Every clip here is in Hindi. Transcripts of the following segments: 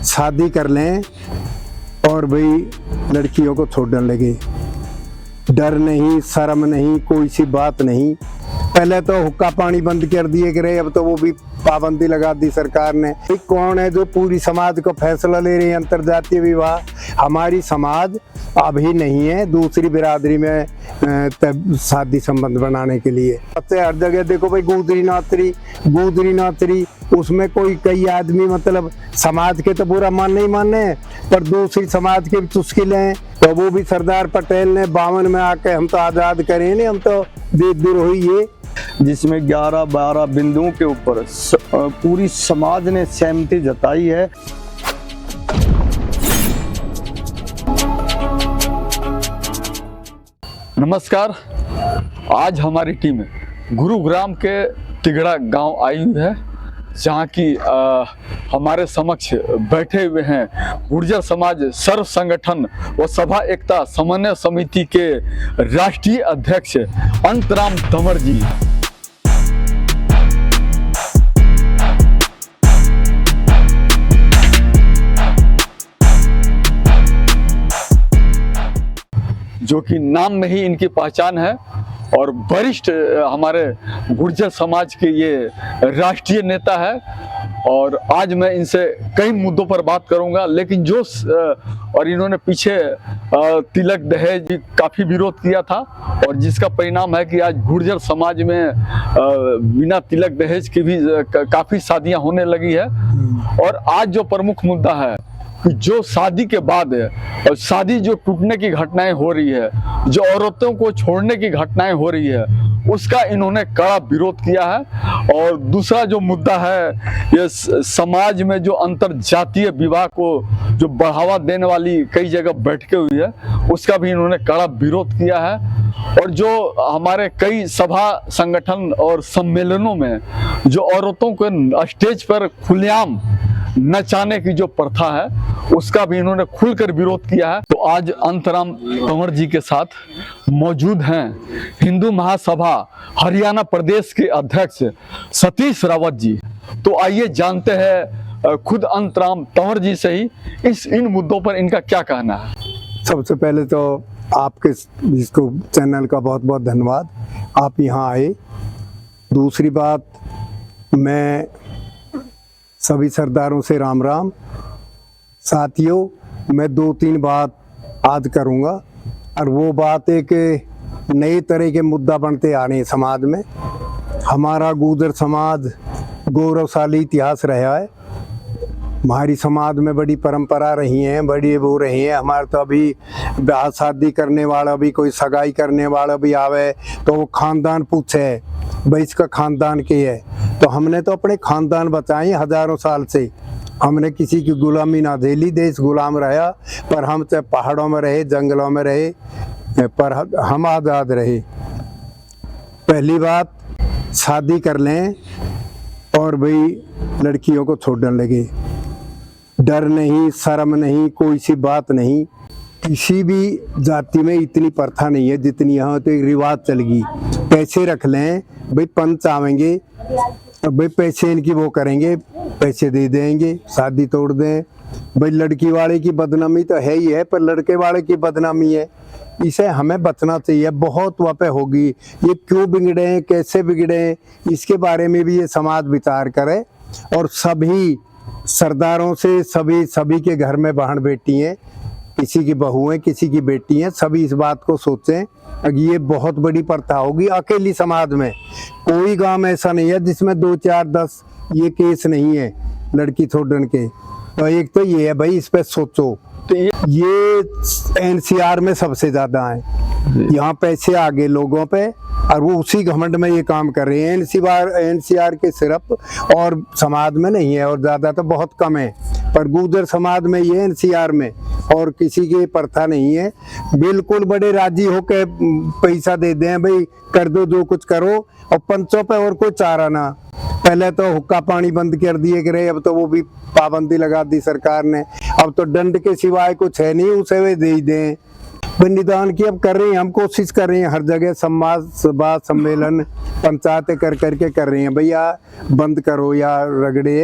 शादी कर लें और भाई लड़कियों को छोड़ने लगे। डर नहीं, शर्म नहीं, कोई सी बात नहीं। पहले तो हुक्का पानी बंद कर दिए गए, अब तो वो भी पाबंदी लगा दी सरकार ने। कौन है जो पूरी समाज को फैसला ले रही है अंतर्जातीय विवाह? हमारी समाज अभी नहीं है दूसरी बिरादरी में शादी संबंध बनाने के लिए। सबसे हर जगह देखो भाई गुदरी नातरी, उसमें कोई कई आदमी मतलब समाज के तो बुरा मान नहीं माने पर दूसरी समाज के चुस्किल हैं। तो वो भी सरदार पटेल ने 52 में आके हम तो आज़ाद करे नहीं, हम तो देशद्रोही है, जिसमें 11-12 बिंदुओं के ऊपर पूरी समाज ने सहमति जताई है। नमस्कार, आज हमारी टीम गुरुग्राम के तिगड़ा गांव आई हुई है, जहां की हमारे समक्ष बैठे हुए हैं गुर्जर समाज सर्व संगठन व सभा एकता समन्वय समिति के राष्ट्रीय अध्यक्ष अंतराम तंवर जी। जो कि नाम में ही इनकी पहचान है और वरिष्ठ हमारे गुर्जर समाज के ये राष्ट्रीय नेता है। और आज मैं इनसे कई मुद्दों पर बात करूंगा, लेकिन जो और इन्होंने पीछे तिलक दहेज भी काफ़ी विरोध किया था और जिसका परिणाम है कि आज गुर्जर समाज में बिना तिलक दहेज की भी काफ़ी शादियां होने लगी है। और आज जो प्रमुख मुद्दा है कि जो शादी के बाद है और शादी जो टूटने की घटनाएं हो रही है, जो औरतों को छोड़ने की घटनाएं हो रही है, उसका इन्होंने कड़ा विरोध किया है। और दूसरा जो मुद्दा है, ये समाज में जो अंतर जातीय विवाह को जो बढ़ावा देने वाली कई जगह बैठकें हुई है, उसका भी इन्होंने कड़ा विरोध किया है। और जो हमारे कई सभा संगठन और सम्मेलनों में जो औरतों को स्टेज पर खुलेआम नचाने की जो प्रथा है, उसका भी इन्होंने खुलकर विरोध किया है। तो आज अंतराम तंवर जी के साथ मौजूद हैं हिंदू महासभा हरियाणा प्रदेश के अध्यक्ष सतीश रावत जी। तो आइए जानते हैं खुद अंतराम तंवर जी से ही इन मुद्दों पर इनका क्या कहना है। सबसे पहले तो आपके इसको चैनल का बहुत बहुत धन्यवाद, आप यहाँ आए। दूसरी बात, मैं सभी सरदारों से राम राम। साथियों, मैं 2-3 बात आज करूँगा और वो बात एक नए तरह के मुद्दा बनते आ रहे हैं समाज में। हमारा गुर्जर समाज गौरवशाली इतिहास रहा है, हमारी समाज में बड़ी परंपरा रही हैं, बड़ी वो रही हैं। हमारे तो अभी ब्याह शादी करने वाला भी, कोई सगाई करने वाला भी आवे तो वो खानदान पूछे भाई इसका खानदान क्या है। तो हमने तो अपने खानदान बचाए हजारों साल से, हमने किसी की गुलामी ना झेली, देश गुलाम रहा, पर हम चाहे पहाड़ों में रहे, जंगलों में रहे, पर हम आज़ाद रहे। पहली बात, शादी कर लें और भाई लड़कियों को छोड़ने लगे। डर नहीं, शर्म नहीं, कोई सी बात नहीं। किसी भी जाति में इतनी प्रथा नहीं है जितनी यहाँ तो एक रिवाज चल गई। पैसे रख लें भाई, पंच आवेंगे भाई, पैसे इनकी वो करेंगे, पैसे दे देंगे, शादी तोड़ दें। भाई लड़की वाले की बदनामी तो है ही है, पर लड़के वाले की बदनामी है, इसे हमें बचना चाहिए। बहुत वहाँ पे होगी, ये क्यों बिगड़े हैं, कैसे बिगड़े हैं, इसके बारे में भी ये समाज विचार करे। और सभी सरदारों से सभी के घर में बहन बेटी हैं, किसी की बहू हैं, किसी की बेटी हैं, सभी इस बात को सोचें। ये बहुत बड़ी प्रथा होगी। अकेली समाज में कोई गांव ऐसा नहीं है जिसमें 2, 4, 10 ये केस नहीं है लड़की छोड़ने के। तो एक तो ये है भाई, इस पे सोचो। तो ये NCR में सबसे ज्यादा है, यहाँ पैसे आ गए लोगों पे और वो उसी घमंड में ये काम कर रहे हैं। NCR के सिर्फ, और समाज में नहीं है, और ज्यादा तो बहुत कम है, पर गुर्जर समाज में ये NCR में और किसी की प्रथा नहीं है। बिल्कुल बड़े राजी होके पैसा दे दें भाई, कर दो जो कुछ करो, और पंचों पे और कोई चारा ना। पहले तो हुक्का पानी बंद कर दिए गए, अब तो वो भी पाबंदी लगा दी सरकार ने। अब तो दंड के सिवाय कुछ है नहीं, उसे वे दे ही दें। निदान की अब कर रहे हैं, हम कोशिश कर रहे हैं हर जगह समाज सभा सम्मेलन पंचायतें कर करके कर रहे हैं, भैया बंद करो या रगड़े,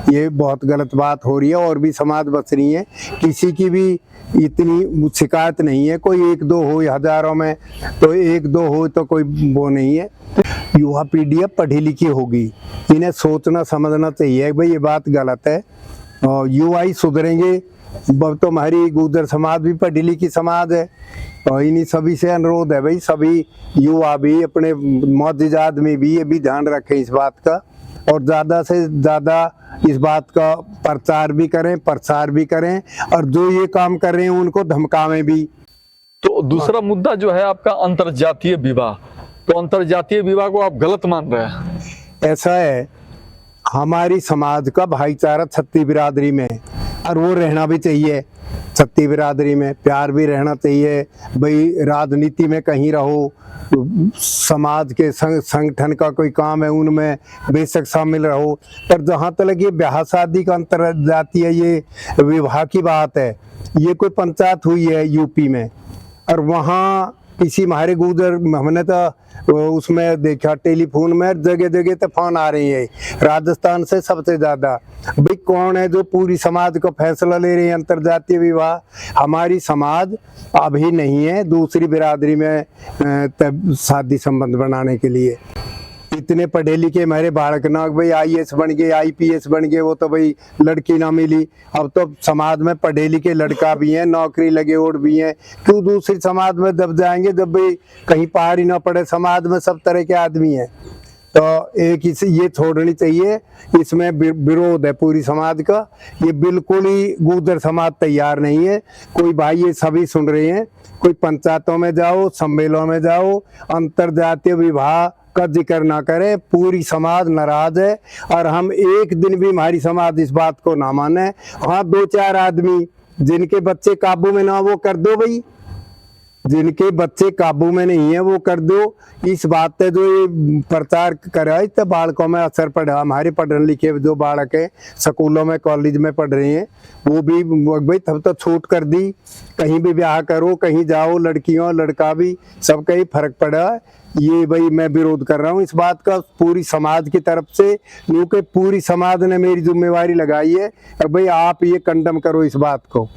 ये बहुत गलत बात हो रही है। और भी समाज बच रही है, किसी की भी इतनी शिकायत नहीं है, कोई एक दो हो हजारों में, तो एक दो हो तो कोई वो नहीं है। युवा पीढ़ी अब पढ़ी लिखी होगी, इन्हें सोचना समझना चाहिए भाई ये बात गलत है, और युवा ही सुधरेंगे। तो हमारी गुर्जर समाज भी पढ़ी लिखी समाज है, और इन्हीं सभी से अनुरोध है भाई सभी युवा भी अपने मौजूदात में भी ये भी ध्यान रखें इस बात का, और ज़्यादा से ज़्यादा इस बात का प्रचार भी करें, प्रसार भी करें, और जो ये काम कर रहे हैं उनको धमकावें भी। तो दूसरा मुद्दा जो है आपका अंतरजातीय विवाह, तो अंतरजातीय विवाह को आप गलत मान रहे हैं? ऐसा है, हमारी समाज का भाईचारा छत्ती बिरादरी में, और वो रहना भी चाहिए। छत्ती बिरादरी में प्यार भी रहना चाहिए भाई। राजनीति में कहीं रहो, समाज के संगठन का कोई काम है उनमें बेशक शामिल रहो, पर जहाँ तक ये ब्याह शादी का अंतरजातीय ये विवाह की बात है, ये कोई पंचायत हुई है यूपी में, और वहाँ किसी हमारे गुजर हमने तो उसमें देखा टेलीफोन में जगह जगह तो फोन आ रही है राजस्थान से सबसे ज्यादा। भाई कौन है जो पूरी समाज को फैसला ले रहे हैं अंतरजातीय विवाह? हमारी समाज अभी नहीं है दूसरी बिरादरी में शादी संबंध बनाने के लिए। इतने पढ़े लिखे हमारे बालक ना भाई IAS बन गए, IPS बन गए, वो तो भाई लड़की ना मिली। अब तो समाज में पढ़े लिखे लड़का भी हैं, नौकरी लगे और भी हैं, क्यों दूसरी समाज में जब जाएंगे जब भाई कहीं पार ही ना पड़े। समाज में सब तरह के आदमी हैं, तो एक इसे ये छोड़नी चाहिए, इसमें विरोध है पूरी समाज का। ये बिल्कुल ही गुर्जर समाज तैयार नहीं है। कोई भाई ये सभी सुन रहे हैं, कोई पंचायतों में जाओ, सम्मेलनों में जाओ, अंतरजातीय विवाह का जिक्र ना करे, पूरी समाज नाराज है। और हम एक दिन भी हमारी समाज इस बात को ना माने। हाँ, दो चार आदमी जिनके बच्चे काबू में ना, वो कर दो भाई, जिनके बच्चे काबू में नहीं है वो कर दो। इस बात पे जो ये प्रचार कराए तो बालकों में असर पड़ा। हमारे पढ़ने लिखे जो बालक है स्कूलों में कॉलेज में पढ़ रहे हैं, वो भी भाई तब तो छूट कर दी, कहीं भी ब्याह करो, कहीं जाओ, लड़कियों लड़का भी सबका ही फर्क पड़ा। ये भाई मैं विरोध कर रहा हूँ इस बात का पूरी समाज की तरफ से, क्योंकि पूरी समाज ने मेरी जिम्मेवारी लगाई है। और भाई आप ये कंडम करो इस बात को,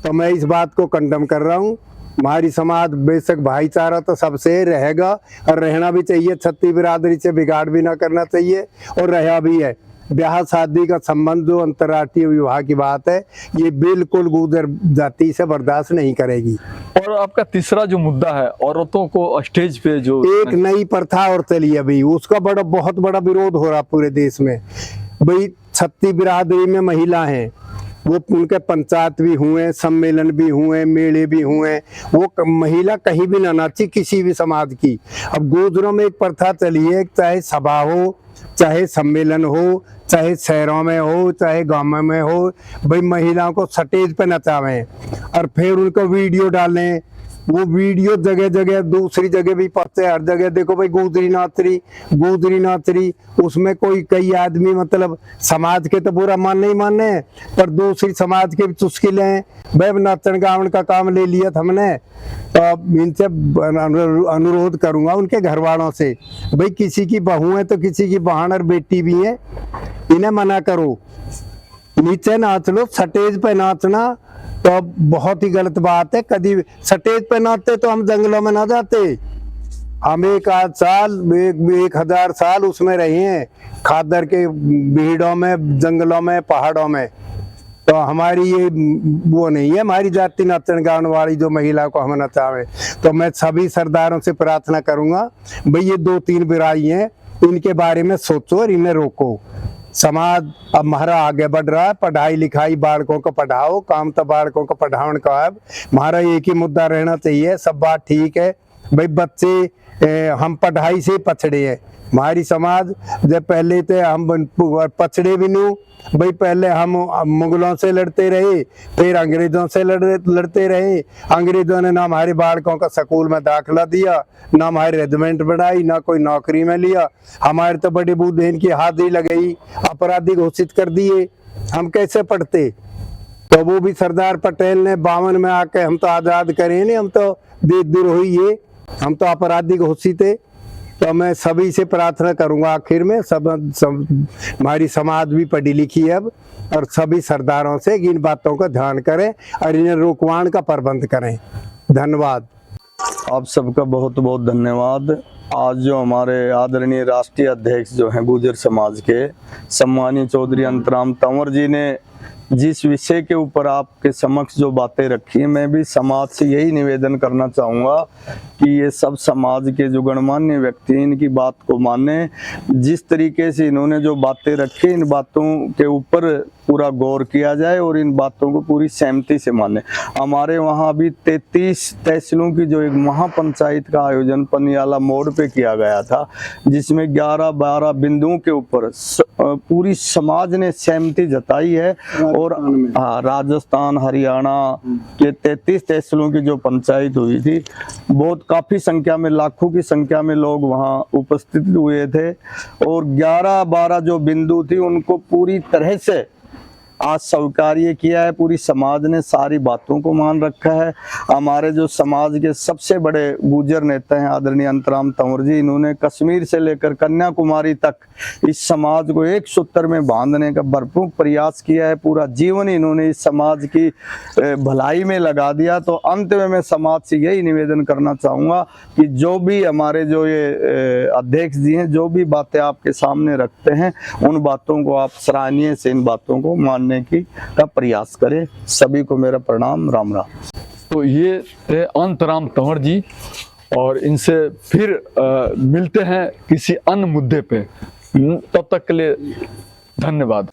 तो मैं इस बात को कंडम कर रहा हूँ। हमारी समाज बेशक भाईचारा तो सबसे रहेगा और रहना भी चाहिए, छत्ती बिरादरी से बिगाड़ भी ना करना चाहिए, और रहा भी है। ब्याह शादी का संबंध जो अंतर्राष्ट्रीय विवाह की बात है, ये बिल्कुल गुर्जर जाति से बर्दाश्त नहीं करेगी। और आपका तीसरा जो मुद्दा है, औरतों को स्टेज पे जो एक नई प्रथा और चली अभी, उसका बहुत बड़ा विरोध हो रहा पूरे देश में। भाई छत्ती बिरादरी में महिला हैं, वो उनके पंचायत भी हुए, सम्मेलन भी हुए, मेले भी हुए, वो महिला कहीं भी ना नाची किसी भी समाज की। अब गुर्जरों में एक प्रथा चली है, चाहे सभा हो, चाहे सम्मेलन हो, चाहे शहरों में हो, चाहे गाँव में हो, भाई महिलाओं को स्टेज पे नचावें और फिर उनको वीडियो डालें। वो वीडियो जगह जगह दूसरी जगह भी पड़ते, हर जगह देखो भाई गुजरी नाच रही। उसमें कोई कई आदमी मतलब समाज के तो पूरा मान नहीं माने, पर दूसरी समाज के भी चुस्की लें। भाई नाचन गावन का काम ले लिया था हमने, तो इनसे अनुरोध करूंगा उनके घर वालों से, भाई किसी की बहू है तो किसी की बहन और बेटी भी है, इन्हें मना करो, नीचे नाच लो, स्टेज पे नाचना तो बहुत ही गलत बात है। कभी स्टेज पे नाचते तो हम जंगलों में ना जाते, हम एक आध साल 1000 साल उसमें रहे हैं, खादर के भीड़ों में, जंगलों में, पहाड़ों में। तो हमारी ये वो नहीं है हमारी जाति नाचन गावन वाली जो महिला को हम नचावे। तो मैं सभी सरदारों से प्रार्थना करूंगा, भाई ये 2-3 बिराई हैं, इनके बारे में सोचो और इन्हें रोको। समाज अब हमारा आगे बढ़ रहा है, पढ़ाई लिखाई बालकों को पढ़ाओ, काम तो बालकों को पढ़ाओ का है। हमारा एक ही मुद्दा रहना चाहिए, सब बात ठीक है भाई, बच्चे हम पढ़ाई से पछड़े हैं। हमारी समाज जब पहले थे हम पछड़े भी नहीं भाई, पहले हम मुगलों से लड़ते रहे, फिर अंग्रेजों से लड़ते रहे। अंग्रेजों ने ना हमारे बालकों का स्कूल में दाखिला दिया, ना हमारी रेजिमेंट बढ़ाई, ना कोई नौकरी में लिया। हमारे तो बड़े बूढ़े इनकी हाजिरी लगाई, अपराधी घोषित कर दिए, हम कैसे पढ़ते? तो वो भी सरदार पटेल ने 52 में आके हम तो आज़ाद करे नहीं, हम तो दे दूर हुई ये, हम तो आपराधिक होशी थे। तो मैं सभी से प्रार्थना करूंगा आखिर में, सब हमारी समाज भी पढ़ी लिखी है अब, और सभी सरदारों से इन बातों का ध्यान करें और इन्हें रोकवाण का प्रबंध करें। धन्यवाद। आप सबका बहुत बहुत धन्यवाद। आज जो हमारे आदरणीय राष्ट्रीय अध्यक्ष जो हैं गुर्जर समाज के सम्मानीय चौधरी अंतराम तंवर जी ने जिस विषय के ऊपर आपके समक्ष जो बातें रखी हैं, मैं भी समाज से यही निवेदन करना चाहूँगा कि ये सब समाज के जो गणमान्य व्यक्ति हैं इनकी बात को माने। जिस तरीके से इन्होंने जो बातें रखी, इन बातों के ऊपर पूरा गौर किया जाए और इन बातों को पूरी सहमति से माने। हमारे वहाँ भी 33 तहसीलों की जो एक महापंचायत का आयोजन पनियाला मोड़ पे किया गया था, जिसमें 11-12 बिंदुओं के ऊपर पूरी समाज ने सहमति जताई है। और हाँ, राजस्थान हरियाणा के 33 तहसीलों की जो पंचायत हुई थी, बहुत काफ़ी संख्या में, लाखों की संख्या में लोग वहाँ उपस्थित हुए थे। और 11-12 जो बिंदु थी उनको पूरी तरह से आज स्वीकार्य किया है। पूरी समाज ने सारी बातों को मान रखा है। हमारे जो समाज के सबसे बड़े गुर्जर नेता हैं आदरणीय अंतराम तंवर जी, इन्होंने कश्मीर से लेकर कन्याकुमारी तक इस समाज को एक सूत्र में बांधने का भरपूर प्रयास किया है। पूरा जीवन इन्होंने इस समाज की भलाई में लगा दिया। तो अंत में मैं समाज से यही निवेदन करना चाहूँगा कि जो भी हमारे जो ये अध्यक्ष जी हैं, जो भी बातें आपके सामने रखते हैं, उन बातों को आप सराहनीय से इन बातों को मानने का प्रयास करें। सभी को मेरा प्रणाम, राम राम। तो ये थे अंतराम तंवर जी, और इनसे फिर मिलते हैं किसी अन्य मुद्दे पे। तब तक के लिए धन्यवाद।